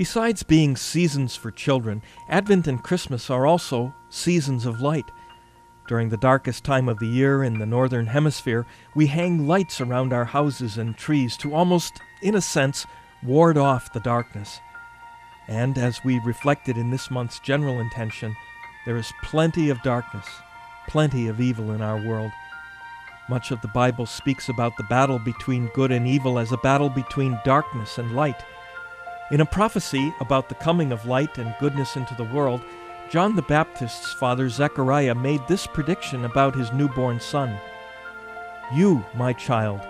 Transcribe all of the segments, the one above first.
Besides being seasons for children, Advent and Christmas are also seasons of light. During the darkest time of the year in the Northern Hemisphere, we hang lights around our houses and trees to almost, in a sense, ward off the darkness. And as we reflected in this month's general intention, there is plenty of darkness, plenty of evil in our world. Much of the Bible speaks about the battle between good and evil as a battle between darkness and light. In a prophecy about the coming of light and goodness into the world, John the Baptist's father Zechariah made this prediction about his newborn son. "You, my child,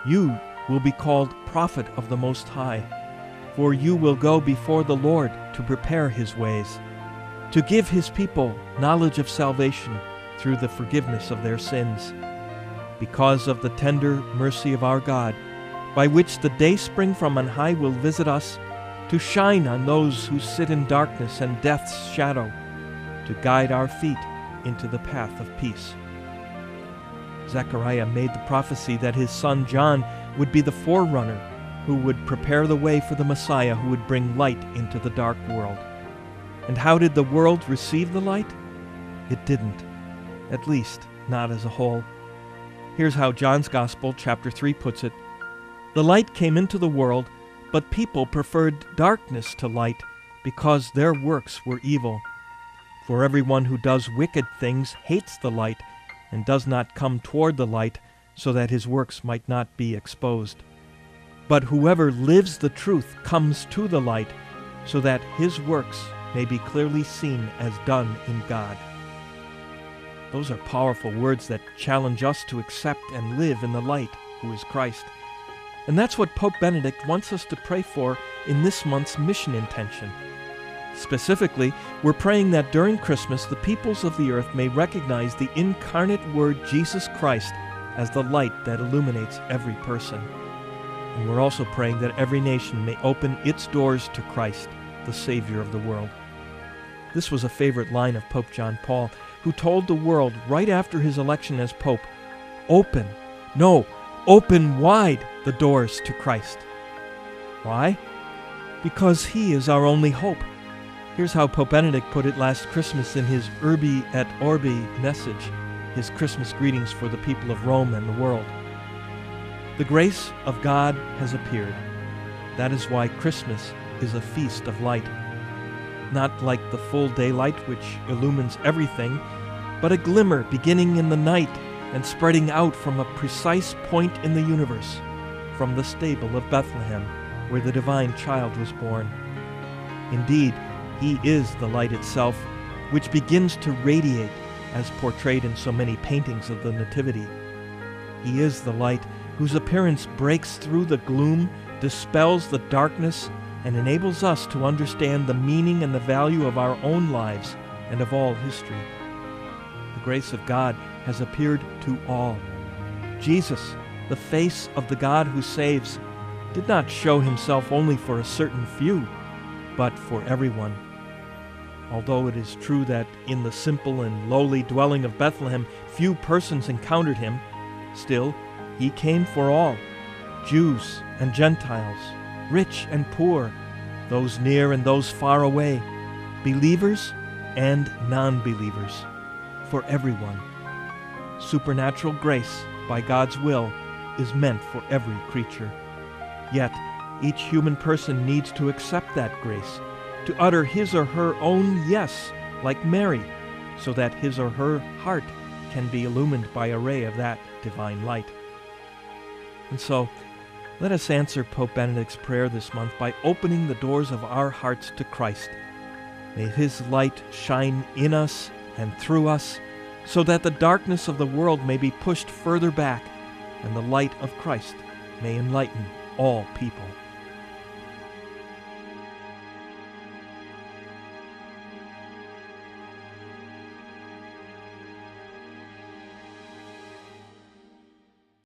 you will be called prophet of the Most High, for you will go before the Lord to prepare his ways, to give his people knowledge of salvation through the forgiveness of their sins, because of the tender mercy of our God, by which the dayspring from on high will visit us, to shine on those who sit in darkness and death's shadow, to guide our feet into the path of peace." Zechariah made the prophecy that his son John would be the forerunner who would prepare the way for the Messiah who would bring light into the dark world. And how did the world receive the light? It didn't, at least not as a whole. Here's how John's Gospel, chapter 3, puts it. "The light came into the world, but people preferred darkness to light because their works were evil. For everyone who does wicked things hates the light and does not come toward the light so that his works might not be exposed. But whoever lives the truth comes to the light so that his works may be clearly seen as done in God." Those are powerful words that challenge us to accept and live in the light, who is Christ. And that's what Pope Benedict wants us to pray for in this month's mission intention. Specifically, we're praying that during Christmas, the peoples of the earth may recognize the incarnate Word Jesus Christ as the light that illuminates every person. And we're also praying that every nation may open its doors to Christ, the Savior of the world. This was a favorite line of Pope John Paul, who told the world right after his election as Pope, open wide the doors to Christ. Why? Because he is our only hope. Here's how Pope Benedict put it last Christmas in his Urbi et Orbi message, his Christmas greetings for the people of Rome and the world. "The grace of God has appeared. That is why Christmas is a feast of light. Not like the full daylight which illumines everything, but a glimmer beginning in the night and spreading out from a precise point in the universe, from the stable of Bethlehem, where the divine child was born. Indeed, he is the light itself, which begins to radiate as portrayed in so many paintings of the Nativity. He is the light whose appearance breaks through the gloom, dispels the darkness, and enables us to understand the meaning and the value of our own lives and of all history. The grace of God has appeared to all. Jesus, the face of the God who saves, did not show himself only for a certain few, but for everyone. Although it is true that in the simple and lowly dwelling of Bethlehem few persons encountered him, still he came for all, Jews and Gentiles, rich and poor, those near and those far away, believers and non-believers, for everyone. Supernatural grace, by God's will, is meant for every creature. Yet, each human person needs to accept that grace, to utter his or her own yes, like Mary, so that his or her heart can be illumined by a ray of that divine light. And so, let us answer Pope Benedict's prayer this month by opening the doors of our hearts to Christ. May his light shine in us and through us, so that the darkness of the world may be pushed further back, and the light of Christ may enlighten all people.